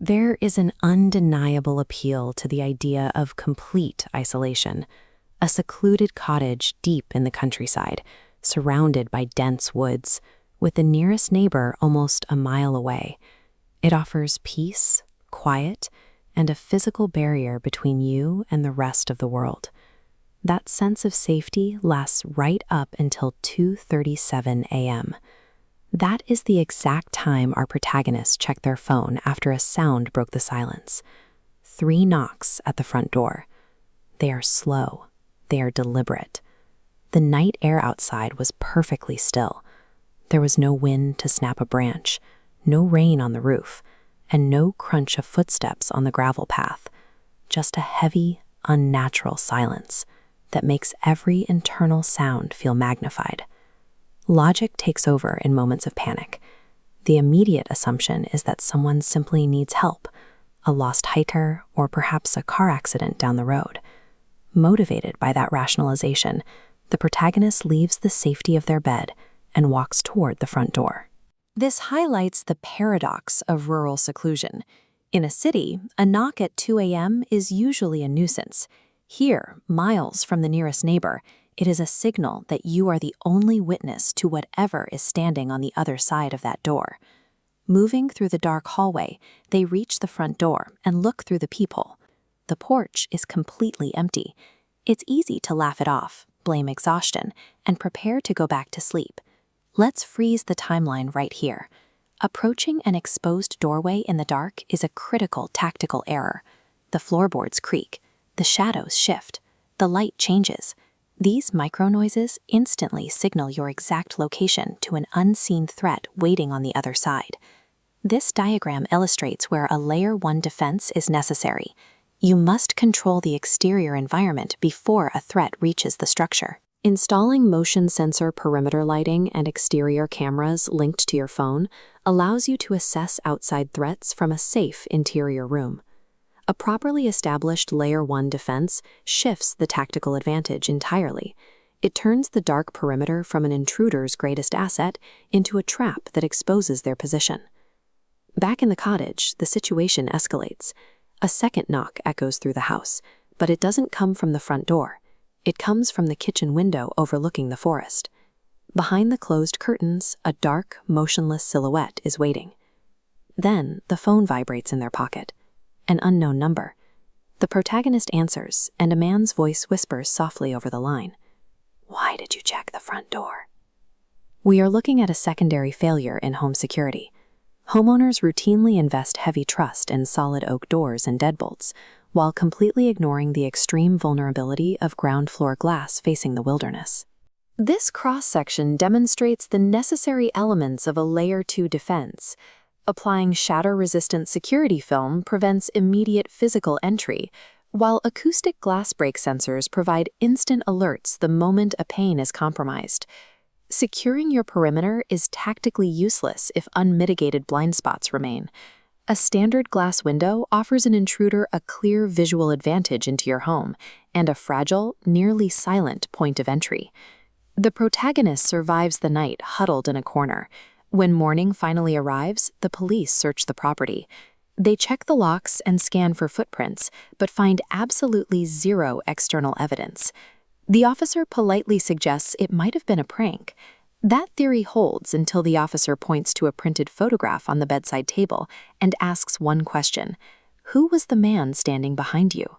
There is an undeniable appeal to the idea of complete isolation, a secluded cottage deep in the countryside, surrounded by dense woods, with the nearest neighbor almost a mile away. It offers peace, quiet, and a physical barrier between you and the rest of the world. That sense of safety lasts right up until 2:37 a.m. That is the exact time our protagonists checked their phone after a sound broke the silence. 3 knocks at the front door. They are slow. They are deliberate. The night air outside was perfectly still. There was no wind to snap a branch, no rain on the roof, and no crunch of footsteps on the gravel path. Just a heavy, unnatural silence that makes every internal sound feel magnified. Logic takes over in moments of panic. The immediate assumption is that someone simply needs help, a lost hiker or perhaps a car accident down the road. Motivated by that rationalization, the protagonist leaves the safety of their bed and walks toward the front door. This highlights the paradox of rural seclusion. In a city, a knock at 2 a.m. is usually a nuisance. Here, miles from the nearest neighbor, it is a signal that you are the only witness to whatever is standing on the other side of that door. Moving through the dark hallway, they reach the front door and look through the peephole. The porch is completely empty. It's easy to laugh it off, blame exhaustion, and prepare to go back to sleep. Let's freeze the timeline right here. Approaching an exposed doorway in the dark is a critical tactical error. The floorboards creak, the shadows shift, the light changes. These micro-noises instantly signal your exact location to an unseen threat waiting on the other side. This diagram illustrates where a Layer 1 defense is necessary. You must control the exterior environment before a threat reaches the structure. Installing motion sensor perimeter lighting and exterior cameras linked to your phone allows you to assess outside threats from a safe interior room. A properly established Layer 1 defense shifts the tactical advantage entirely. It turns the dark perimeter from an intruder's greatest asset into a trap that exposes their position. Back in the cottage, the situation escalates. A second knock echoes through the house, but it doesn't come from the front door. It comes from the kitchen window overlooking the forest. Behind the closed curtains, a dark, motionless silhouette is waiting. Then, the phone vibrates in their pocket. An unknown number. The protagonist answers, and a man's voice whispers softly over the line. "Why did you check the front door?" We are looking at a secondary failure in home security. Homeowners routinely invest heavy trust in solid oak doors and deadbolts, while completely ignoring the extreme vulnerability of ground floor glass facing the wilderness. This cross-section demonstrates the necessary elements of a Layer 2 defense. Applying shatter-resistant security film prevents immediate physical entry, while acoustic glass break sensors provide instant alerts the moment a pane is compromised. Securing your perimeter is tactically useless if unmitigated blind spots remain. A standard glass window offers an intruder a clear visual advantage into your home and a fragile, nearly silent point of entry. The protagonist survives the night huddled in a corner. When morning finally arrives, the police search the property. They check the locks and scan for footprints, but find absolutely zero external evidence. The officer politely suggests it might have been a prank. That theory holds until the officer points to a printed photograph on the bedside table and asks one question: who was the man standing behind you?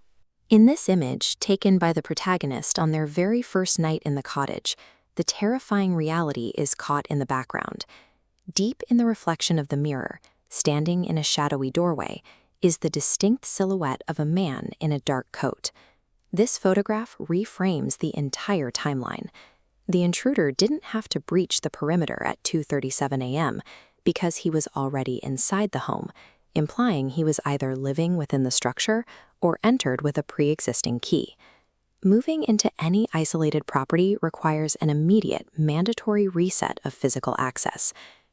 In this image, taken by the protagonist on their very first night in the cottage, the terrifying reality is caught in the background. Deep in the reflection of the mirror, standing in a shadowy doorway, is the distinct silhouette of a man in a dark coat. This photograph reframes the entire timeline. The intruder didn't have to breach the perimeter at 2:37 a.m. because he was already inside the home, implying he was either living within the structure or entered with a pre-existing key. Moving into any isolated property requires an immediate, mandatory reset of physical access.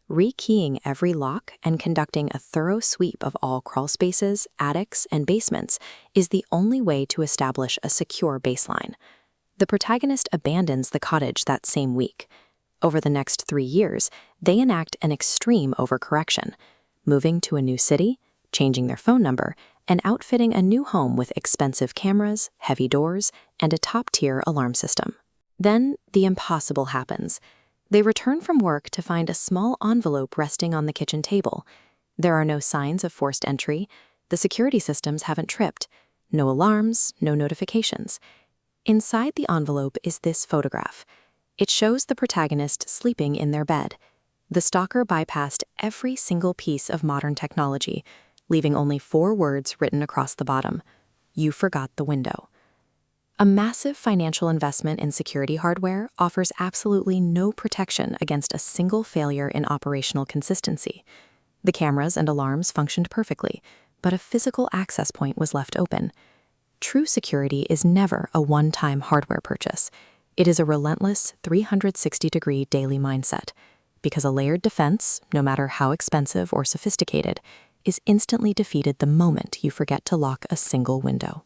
Rekeying every lock and conducting a thorough sweep of all crawl spaces, attics, and basements is the only way to establish a secure baseline. The protagonist abandons the cottage that same week. Over the next 3 years, they enact an extreme overcorrection, moving to a new city, changing their phone number, and outfitting a new home with expensive cameras, heavy doors, and a top-tier alarm system. Then, the impossible happens. They return from work to find a small envelope resting on the kitchen table. There are no signs of forced entry. The security systems haven't tripped. No alarms, no notifications. Inside the envelope is this photograph. It shows the protagonist sleeping in their bed. The stalker bypassed every single piece of modern technology, leaving only 4 words written across the bottom: "You forgot the window." A massive financial investment in security hardware offers absolutely no protection against a single failure in operational consistency. The cameras and alarms functioned perfectly, but a physical access point was left open. True security is never a one-time hardware purchase. It is a relentless 360-degree daily mindset, because a layered defense, no matter how expensive or sophisticated, is instantly defeated the moment you forget to lock a single window.